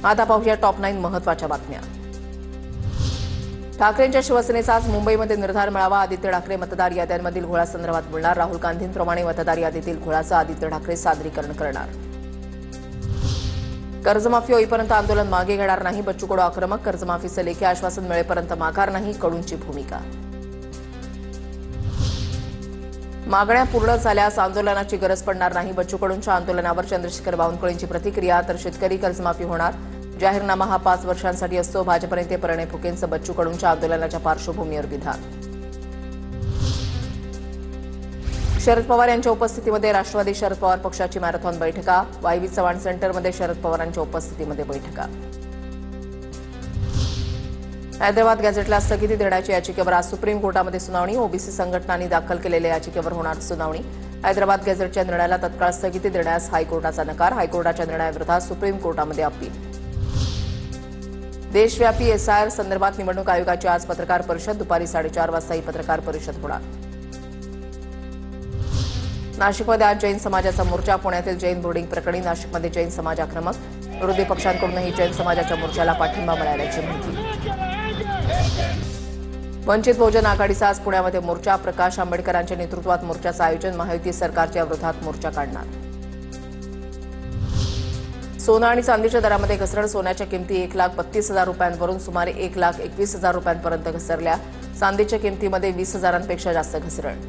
आता पाहूया टॉप 9 महत्त्वाच्या बातम्या। ठाकरेंच्या शिवसेनेचा आज मुंबईमध्ये निर्धार मिळावा। आदित्य ठाकरे मतदार याद्यांमधील घोळासंदर्भात बोलणार। राहुल गांधींप्रमाणे मतदार यादीतील घोळाचं आदित्य ठाकरे सादरीकरण करणार। कर्जमाफी होईपर्यंत आंदोलन मागे घेणार नाही। बच्चू कडू आक्रमक। कर्जमाफीचं लेखी आश्वासन मिळेपर्यंत माघार नाही, कडूंची भूमिका। मागण्या पूर्ण झाल्यास आंदोलनाची गरज पडणार नाही। बच्चू कडूंच्या आंदोलनावर चंद्रशेखर बावनकुळेंची प्रतिक्रिया। तर शेतकरी कर्जमाफी होणार। जाहीरनामा हा 5 वर्षांसाठी असतो। भाजप नेते प्रणय फुकेंचं बच्चू कडूंच्या आंदोलनाच्या पार्श्वभूमीवर विधान। शरद पवार यांच्या उपस्थितीमध्ये राष्ट्रवादी शरद पवार पक्षाची मॅरेथॉन बैठका। वायवी चव्हाण सेंटरमध्ये शरद पवारांच्या उपस्थितीमध्ये बैठका। हैदराबाद गॅझेटला स्थगिती देण्याची याचिकेवर आज सुप्रीम कोर्टामध्ये सुनावणी। ओबीसी संघटनांनी दाखल केलेल्या याचिकेवर होणार सुनावणी। हैदराबाद गॅझेटच्या निर्णयाला तत्काळ स्थगिती देण्यास हायकोर्टाचा नकार। हायकोर्टाच्या निर्णयाविरोधात सुप्रीम कोर्टामध्ये अपील। देशव्यापी एसआयआर संदर्भात निवडणूक आयोगाची आज पत्रकार परिषद। दुपारी 4:30 वाजता ही पत्रकार परिषद होणार। नाशिकमध्ये आज जैन समाजाचा मोर्चा। पुण्यातील जैन बोर्डिंग प्रकरणी नाशिकमध्ये जैन समाज आक्रमक। विरोधी पक्षांकडूनही जैन समाजाच्या मोर्चाला पाठिंबा मिळाल्याची माहिती। वंचित बहुजन आघाडीचा आज पुण्यामध्ये मोर्चा। प्रकाश आंबेडकरांच्या नेतृत्वात मोर्चाचं आयोजन। महायुती सरकारच्या विरोधात मोर्चा काढणार। सोनं आणि चांदीच्या दरामध्ये घसरण। सोन्याच्या किमती 1,32,000 रुपयांवरून सुमारे 1,21,000 रुपयांपर्यंत घसरल्या। चांदीच्या किमतीमध्ये 20,000पेक्षा जास्त घसरण।